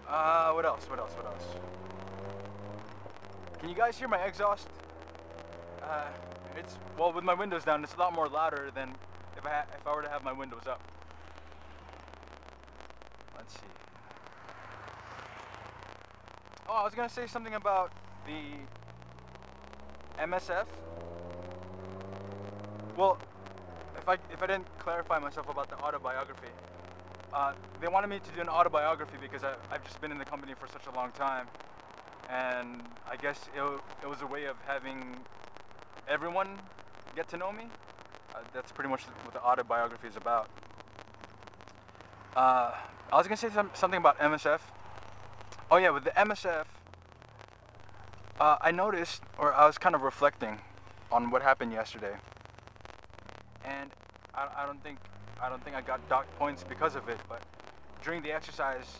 What else? What else? What else? Can you guys hear my exhaust? Uh, it's, well, with my windows down, it's a lot more louder than if I were to have my windows up. Let's see. Oh, I was gonna say something about the MSF. Well, if I didn't clarify myself about the autobiography, they wanted me to do an autobiography because I've just been in the company for such a long time, and I guess it was a way of having everyone get to know me. That's pretty much what the autobiography is about. I was gonna say something about MSF. Oh yeah, with the MSF, I noticed, or I was kind of reflecting on what happened yesterday, and I don't think I got docked points because of it. But during the exercises,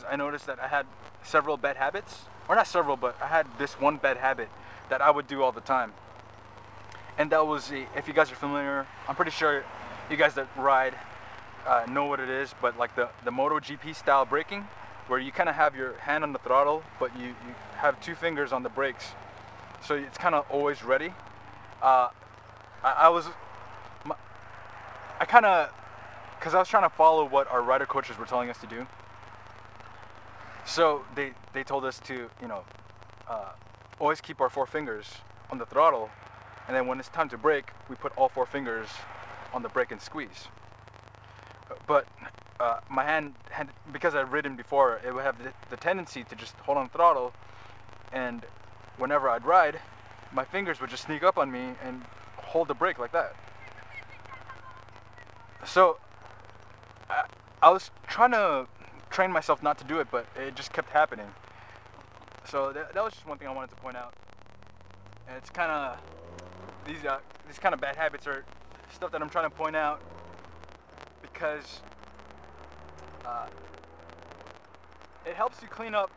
I noticed that I had several bad habits, or not several, but I had this one bad habit that I would do all the time, and that was if you guys are familiar, I'm pretty sure you guys that ride know what it is, but like the MotoGP style braking, where you kind of have your hand on the throttle, but you have two fingers on the brakes, so it's kind of always ready. Because I was trying to follow what our rider coaches were telling us to do. So they told us to, always keep our four fingers on the throttle, and then when it's time to brake, we put all four fingers on the brake and squeeze. But my hand, because I've ridden before, it would have the tendency to just hold on the throttle, and whenever I'd ride, my fingers would just sneak up on me and hold the brake like that. So I was trying to train myself not to do it, but it just kept happening. So that was just one thing I wanted to point out. And it's kind of these kind of bad habits are stuff that I'm trying to point out because it helps you clean up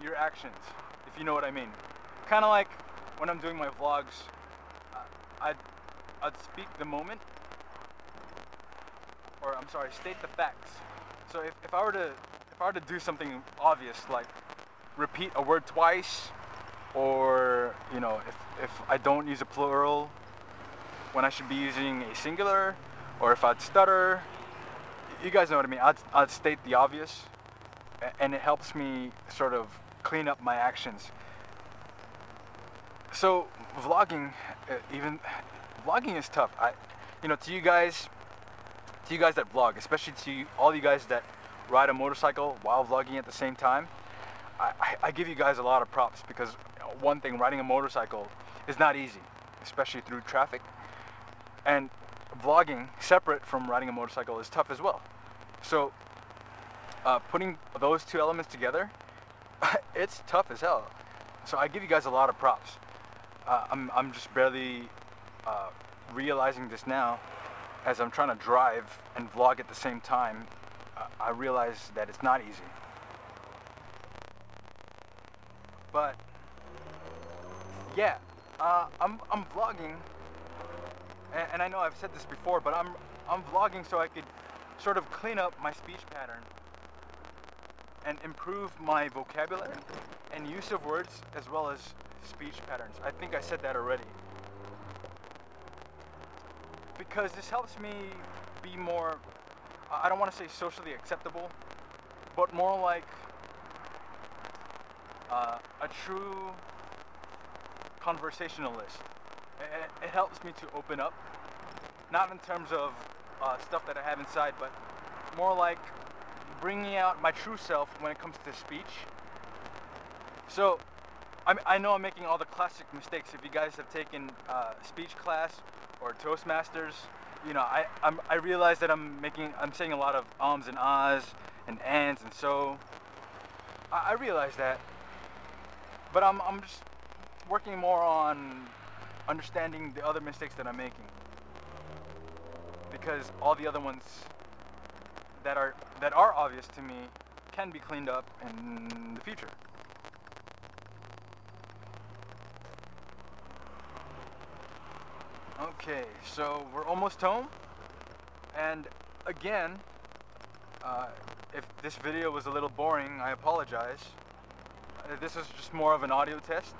your actions, if you know what I mean. Kind of like when I'm doing my vlogs, I'd speak the moment, or I'm sorry, state the facts. So if I were to do something obvious, like repeat a word twice, or if I don't use a plural when I should be using a singular, or if I'd stutter, you guys know what I mean. I'd state the obvious, and it helps me sort of clean up my actions. So vlogging, vlogging is tough. To you guys that vlog, especially to all you guys that ride a motorcycle while vlogging at the same time, I give you guys a lot of props because one thing, riding a motorcycle is not easy, especially through traffic. And vlogging, separate from riding a motorcycle, is tough as well. So putting those two elements together, it's tough as hell. So I give you guys a lot of props. I'm just barely realizing this now as I'm trying to drive and vlog at the same time. I realize that it's not easy. But yeah, I'm vlogging, and I know I've said this before, but I'm vlogging so I could sort of clean up my speech pattern and improve my vocabulary and use of words as well as speech patterns. I think I said that already. Because this helps me be more, I don't want to say socially acceptable, but more like a true conversationalist. It helps me to open up, not in terms of stuff that I have inside, but more like bringing out my true self when it comes to speech. So I know I'm making all the classic mistakes. If you guys have taken speech class or Toastmasters, I realize that I'm saying a lot of ums and ahs and ands and so. I realize that, but I'm just working more on understanding the other mistakes that I'm making, because all the other ones that are obvious to me can be cleaned up in the future. Okay, so we're almost home, and again, if this video was a little boring, I apologize. This is just more of an audio test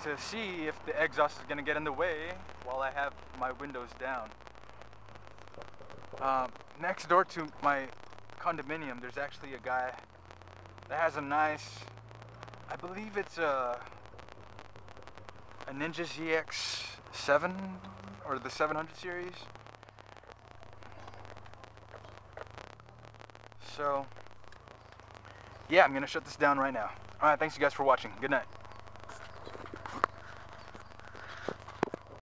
to see if the exhaust is going to get in the way while I have my windows down. Next door to my condominium, there's actually a guy that has a nice, I believe it's a Ninja ZX7 or the 700 series. So yeah, I'm gonna shut this down right now. Alright, thanks you guys for watching. Good night.